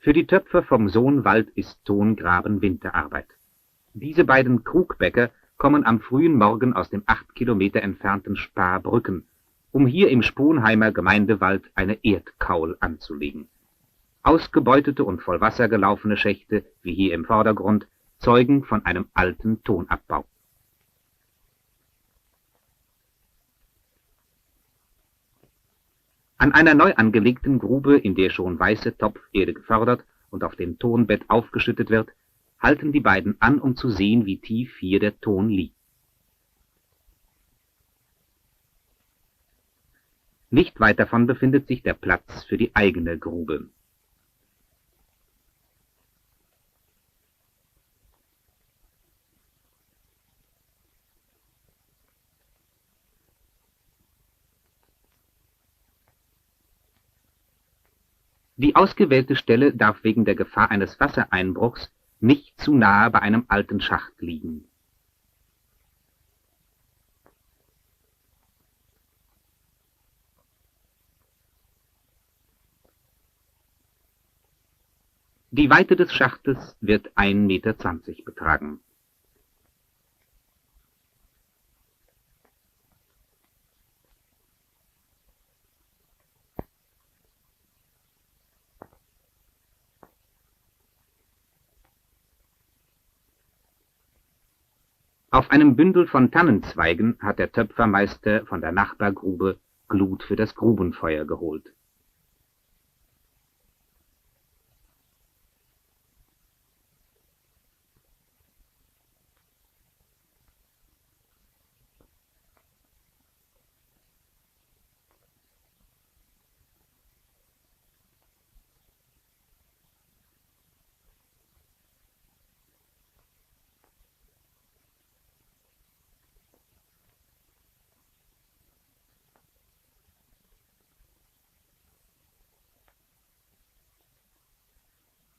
Für die Töpfer vom Soonwald ist Tongraben Winterarbeit. Diese beiden Krugbäcker kommen am frühen Morgen aus dem 8 Kilometer entfernten Sparbrücken, um hier im Sponheimer Gemeindewald eine Erdkaul anzulegen. Ausgebeutete und voll Wasser gelaufene Schächte, wie hier im Vordergrund, zeugen von einem alten Tonabbau. An einer neu angelegten Grube, in der schon weiße Topferde gefördert und auf dem Tonbett aufgeschüttet wird, halten die beiden an, um zu sehen, wie tief hier der Ton liegt. Nicht weit davon befindet sich der Platz für die eigene Grube. Die ausgewählte Stelle darf wegen der Gefahr eines Wassereinbruchs nicht zu nahe bei einem alten Schacht liegen. Die Weite des Schachtes wird 1,20 Meter betragen. Auf einem Bündel von Tannenzweigen hat der Töpfermeister von der Nachbargrube Glut für das Grubenfeuer geholt.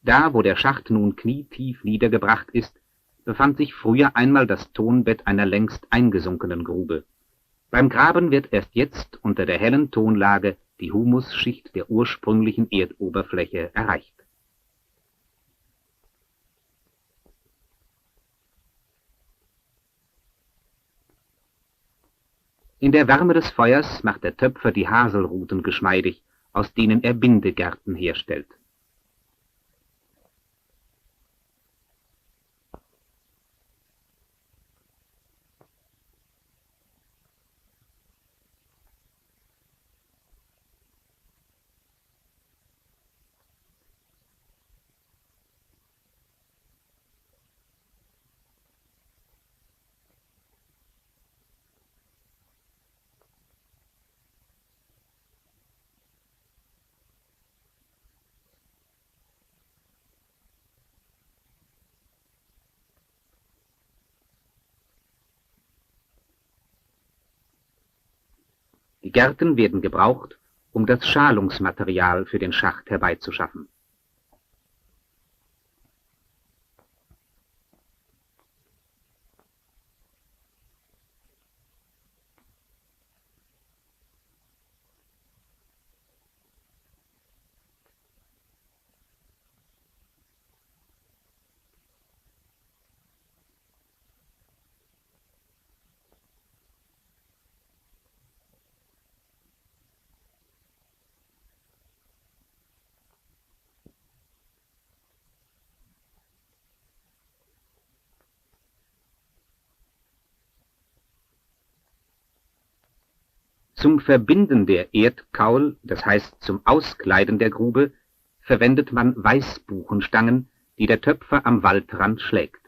Da, wo der Schacht nun knietief niedergebracht ist, befand sich früher einmal das Tonbett einer längst eingesunkenen Grube. Beim Graben wird erst jetzt unter der hellen Tonlage die Humusschicht der ursprünglichen Erdoberfläche erreicht. In der Wärme des Feuers macht der Töpfer die Haselruten geschmeidig, aus denen er Bindegärten herstellt. Die Gerten werden gebraucht, um das Schalungsmaterial für den Schacht herbeizuschaffen. Zum Verbinden der Erdkaul, das heißt zum Auskleiden der Grube, verwendet man Weißbuchenstangen, die der Töpfer am Waldrand schlägt.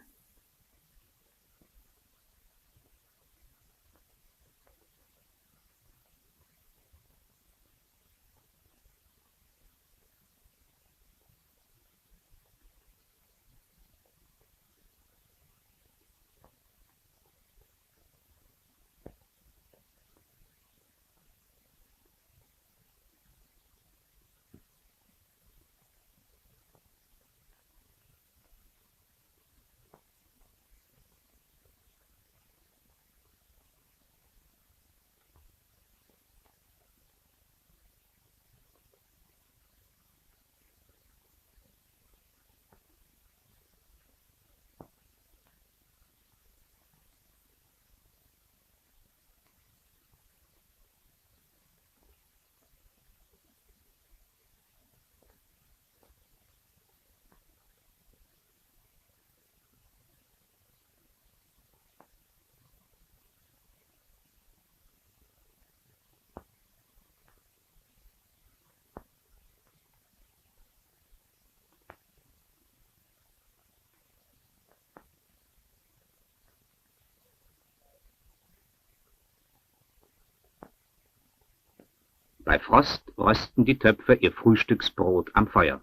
Bei Frost rösten die Töpfer ihr Frühstücksbrot am Feuer.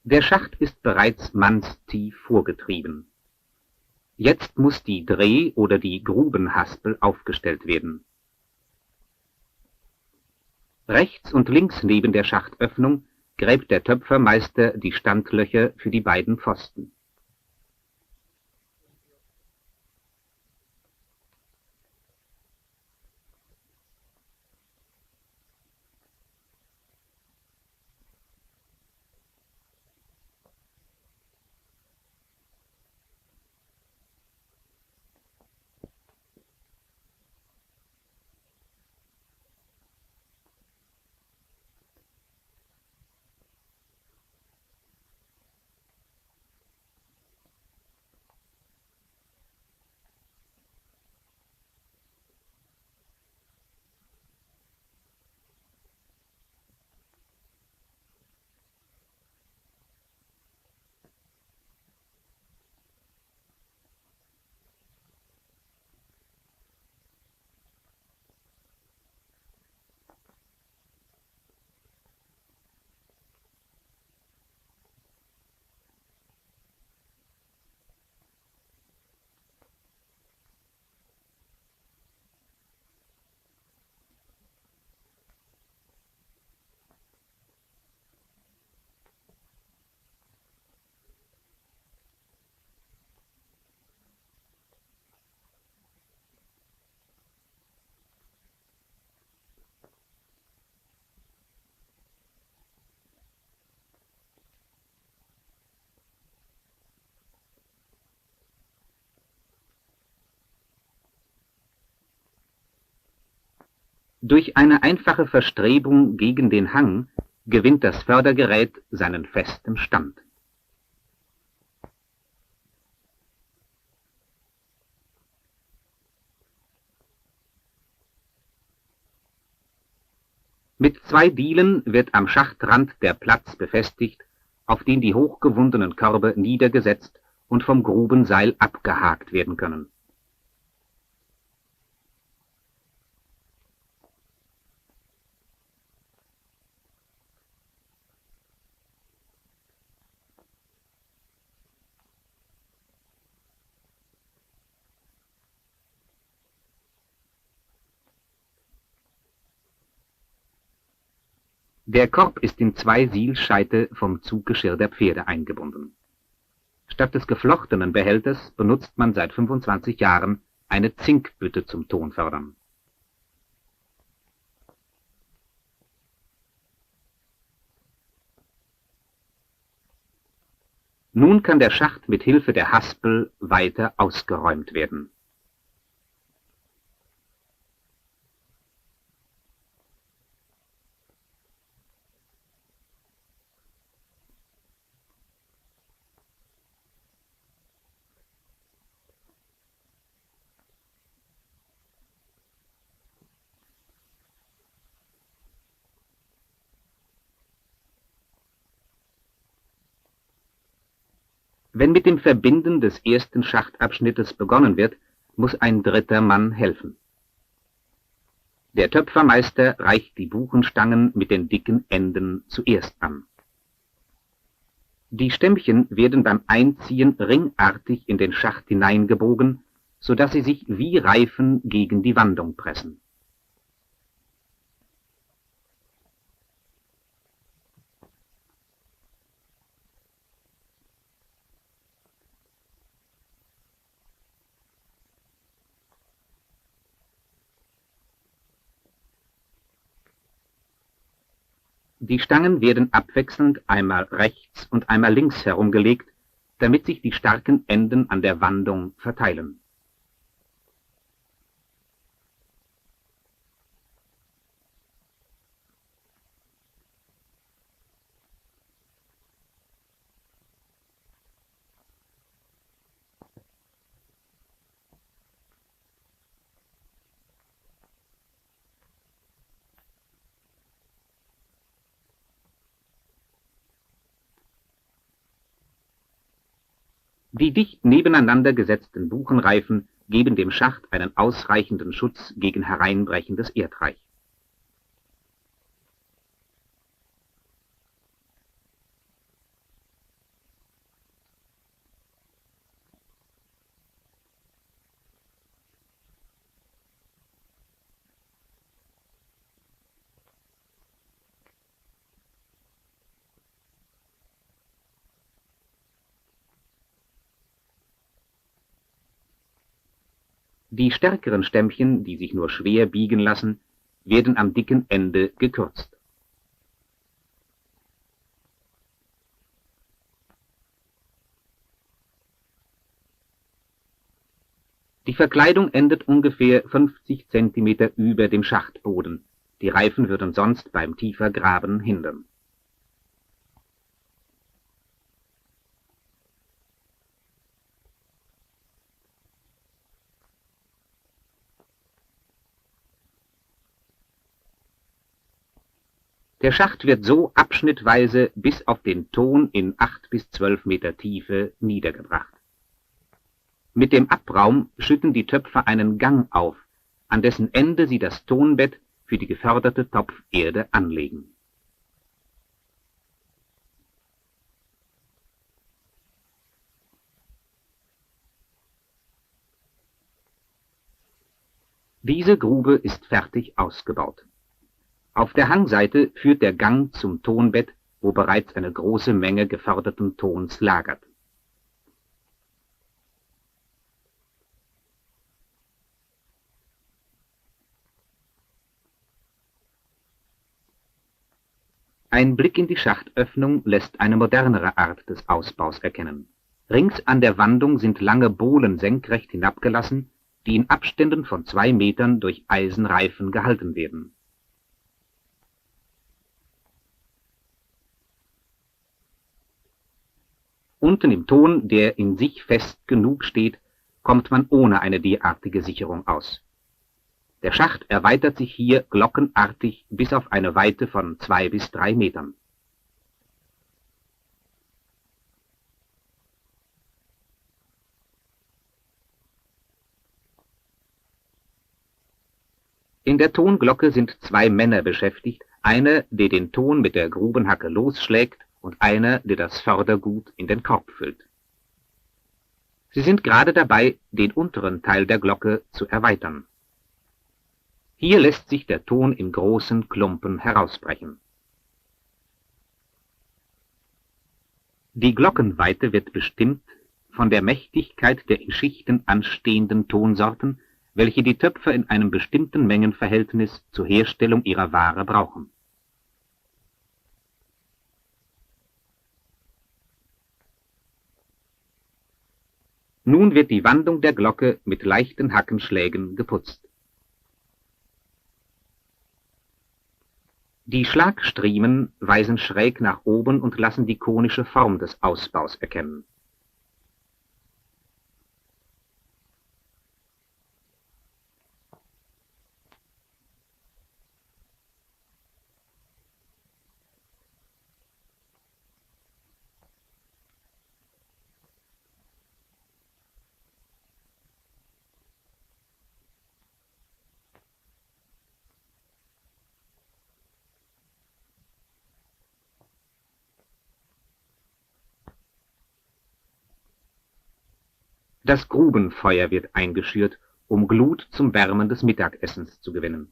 Der Schacht ist bereits mannstief vorgetrieben. Jetzt muss die Dreh- oder die Grubenhaspel aufgestellt werden. Rechts und links neben der Schachtöffnung gräbt der Töpfermeister die Standlöcher für die beiden Pfosten. Durch eine einfache Verstrebung gegen den Hang gewinnt das Fördergerät seinen festen Stand. Mit 2 Dielen wird am Schachtrand der Platz befestigt, auf den die hochgewundenen Körbe niedergesetzt und vom Grubenseil abgehakt werden können. Der Korb ist in 2 Sihlscheite vom Zuggeschirr der Pferde eingebunden. Statt des geflochtenen Behälters benutzt man seit 25 Jahren eine Zinkbütte zum Tonfördern. Nun kann der Schacht mit Hilfe der Haspel weiter ausgeräumt werden. Wenn mit dem Verbinden des ersten Schachtabschnittes begonnen wird, muss ein 3. Mann helfen. Der Töpfermeister reicht die Buchenstangen mit den dicken Enden zuerst an. Die Stämmchen werden beim Einziehen ringartig in den Schacht hineingebogen, so dass sie sich wie Reifen gegen die Wandung pressen. Die Stangen werden abwechselnd einmal rechts und einmal links herumgelegt, damit sich die starken Enden an der Wandung verteilen. Die dicht nebeneinander gesetzten Buchenreifen geben dem Schacht einen ausreichenden Schutz gegen hereinbrechendes Erdreich. Die stärkeren Stämmchen, die sich nur schwer biegen lassen, werden am dicken Ende gekürzt. Die Verkleidung endet ungefähr 50 cm über dem Schachtboden. Die Reifen würden sonst beim tiefer Graben hindern. Der Schacht wird so abschnittweise bis auf den Ton in 8 bis 12 Meter Tiefe niedergebracht. Mit dem Abraum schütten die Töpfer einen Gang auf, an dessen Ende sie das Tonbett für die geförderte Topferde anlegen. Diese Grube ist fertig ausgebaut. Auf der Hangseite führt der Gang zum Tonbett, wo bereits eine große Menge geförderten Tons lagert. Ein Blick in die Schachtöffnung lässt eine modernere Art des Ausbaus erkennen. Rings an der Wandung sind lange Bohlen senkrecht hinabgelassen, die in Abständen von 2 Metern durch Eisenreifen gehalten werden. Unten im Ton, der in sich fest genug steht, kommt man ohne eine derartige Sicherung aus. Der Schacht erweitert sich hier glockenartig bis auf eine Weite von 2 bis 3 Metern. In der Tonglocke sind 2 Männer beschäftigt, einer, der den Ton mit der Grubenhacke losschlägt, und einer, der das Fördergut in den Korb füllt. Sie sind gerade dabei, den unteren Teil der Glocke zu erweitern. Hier lässt sich der Ton in großen Klumpen herausbrechen. Die Glockenweite wird bestimmt von der Mächtigkeit der in Schichten anstehenden Tonsorten, welche die Töpfer in einem bestimmten Mengenverhältnis zur Herstellung ihrer Ware brauchen. Nun wird die Wandung der Glocke mit leichten Hackenschlägen geputzt. Die Schlagstriemen weisen schräg nach oben und lassen die konische Form des Ausbaus erkennen. Das Grubenfeuer wird eingeschürt, um Glut zum Wärmen des Mittagessens zu gewinnen.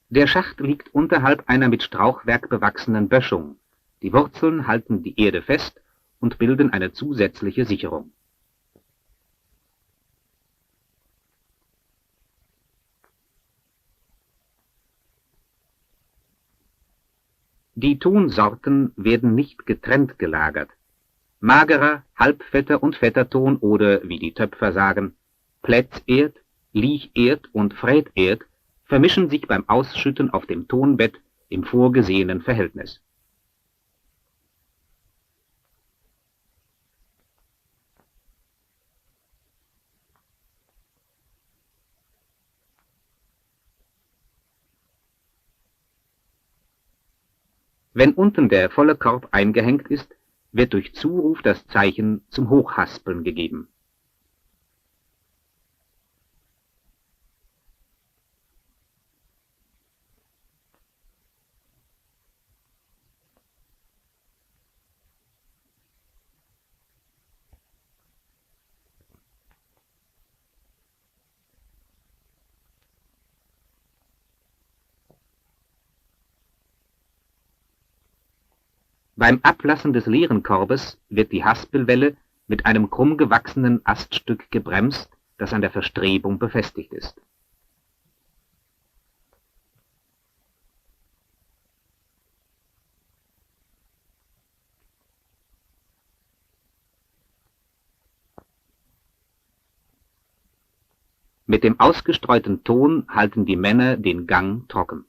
Der Schacht liegt unterhalb einer mit Strauchwerk bewachsenen Böschung. Die Wurzeln halten die Erde fest und bilden eine zusätzliche Sicherung. Die Tonsorten werden nicht getrennt gelagert. Magerer, halbfetter und fetter Ton oder, wie die Töpfer sagen, Plätzerd, Liecherd und Fräterd vermischen sich beim Ausschütten auf dem Tonbett im vorgesehenen Verhältnis. Wenn unten der volle Korb eingehängt ist, wird durch Zuruf das Zeichen zum Hochhaspeln gegeben. Beim Ablassen des leeren Korbes wird die Haspelwelle mit einem krumm gewachsenen Aststück gebremst, das an der Verstrebung befestigt ist. Mit dem ausgestreuten Ton halten die Männer den Gang trocken.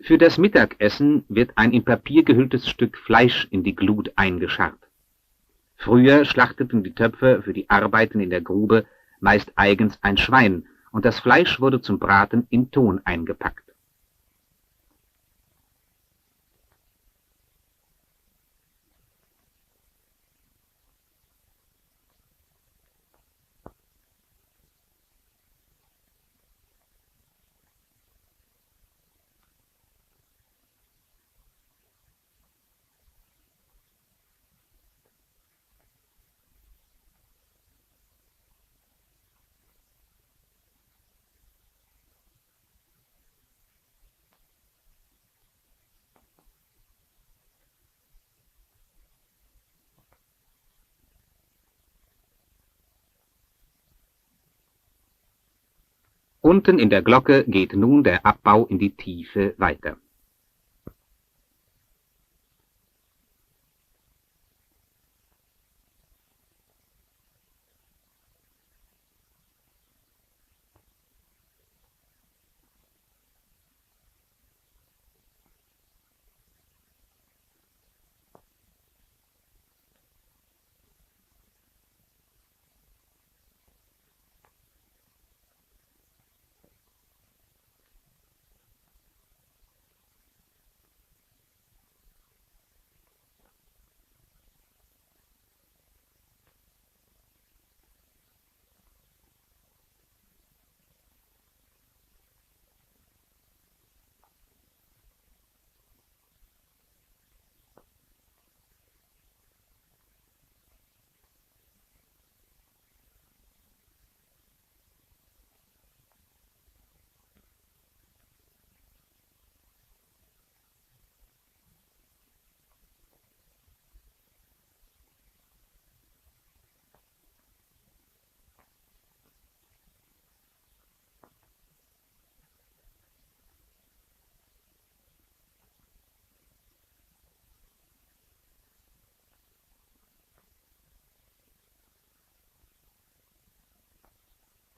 Für das Mittagessen wird ein in Papier gehülltes Stück Fleisch in die Glut eingescharrt. Früher schlachteten die Töpfer für die Arbeiten in der Grube meist eigens ein Schwein, und das Fleisch wurde zum Braten in Ton eingepackt. Unten in der Glocke geht nun der Abbau in die Tiefe weiter.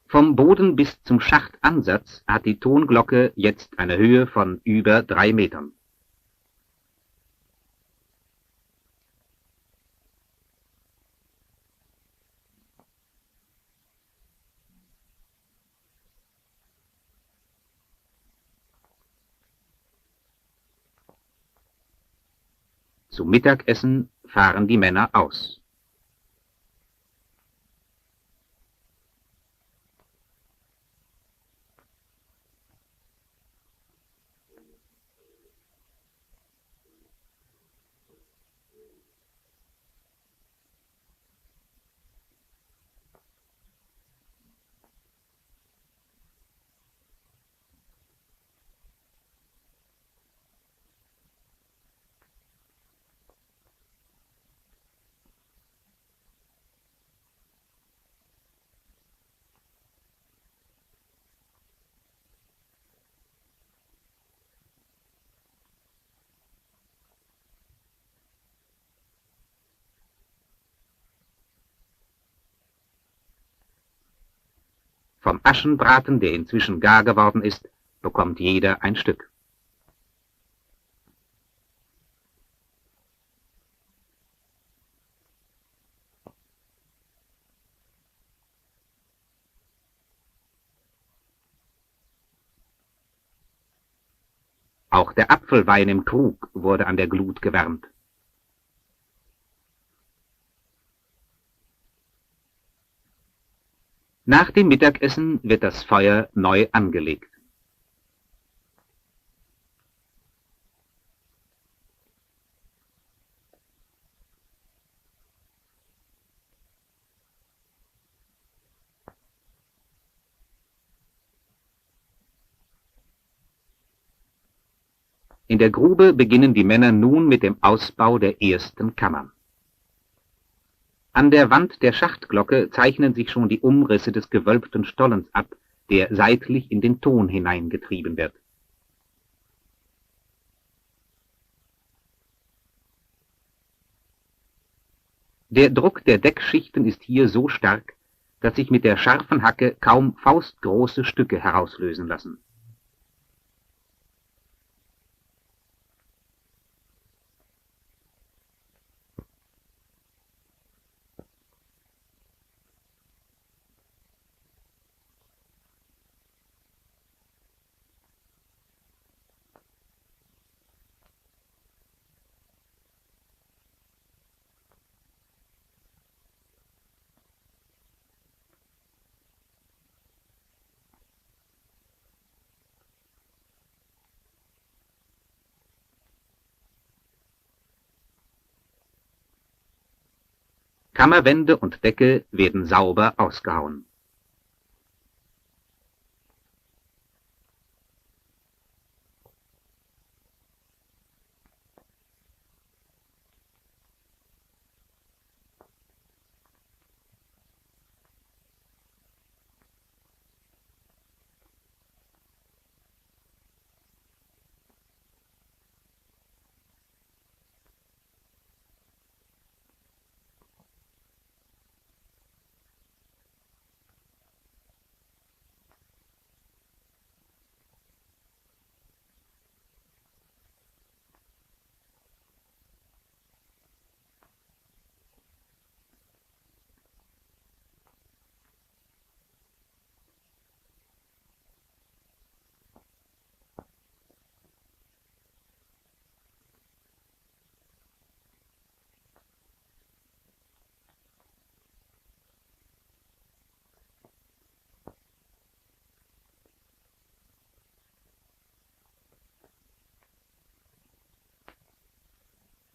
Vom Boden bis zum Schachtansatz hat die Tonglocke jetzt eine Höhe von über 3 Metern. Zum Mittagessen fahren die Männer aus. Vom Aschenbraten, der inzwischen gar geworden ist, bekommt jeder ein Stück. Auch der Apfelwein im Krug wurde an der Glut gewärmt. Nach dem Mittagessen wird das Feuer neu angelegt. In der Grube beginnen die Männer nun mit dem Ausbau der ersten Kammern. An der Wand der Schachtglocke zeichnen sich schon die Umrisse des gewölbten Stollens ab, der seitlich in den Ton hineingetrieben wird. Der Druck der Deckschichten ist hier so stark, dass sich mit der scharfen Hacke kaum faustgroße Stücke herauslösen lassen. Kammerwände und Decke werden sauber ausgehauen.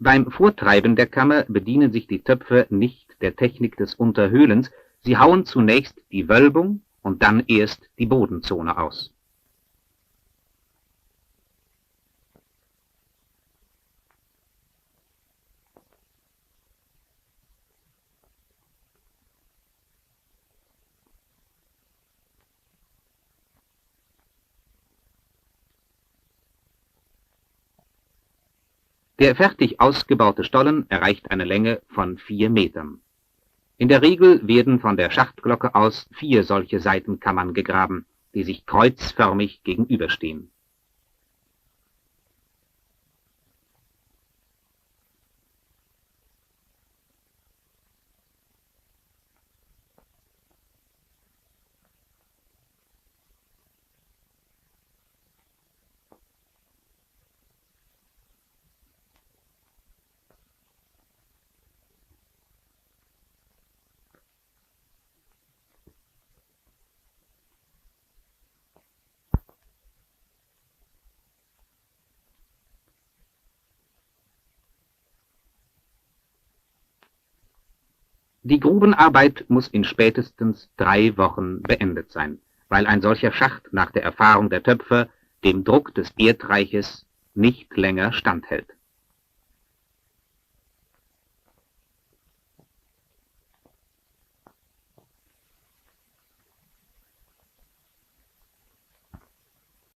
Beim Vortreiben der Kammer bedienen sich die Töpfer nicht der Technik des Unterhöhlens, sie hauen zunächst die Wölbung und dann erst die Bodenzone aus. Der fertig ausgebaute Stollen erreicht eine Länge von 4 Metern. In der Regel werden von der Schachtglocke aus 4 solche Seitenkammern gegraben, die sich kreuzförmig gegenüberstehen. Die Grubenarbeit muss in spätestens 3 Wochen beendet sein, weil ein solcher Schacht nach der Erfahrung der Töpfer dem Druck des Erdreiches nicht länger standhält.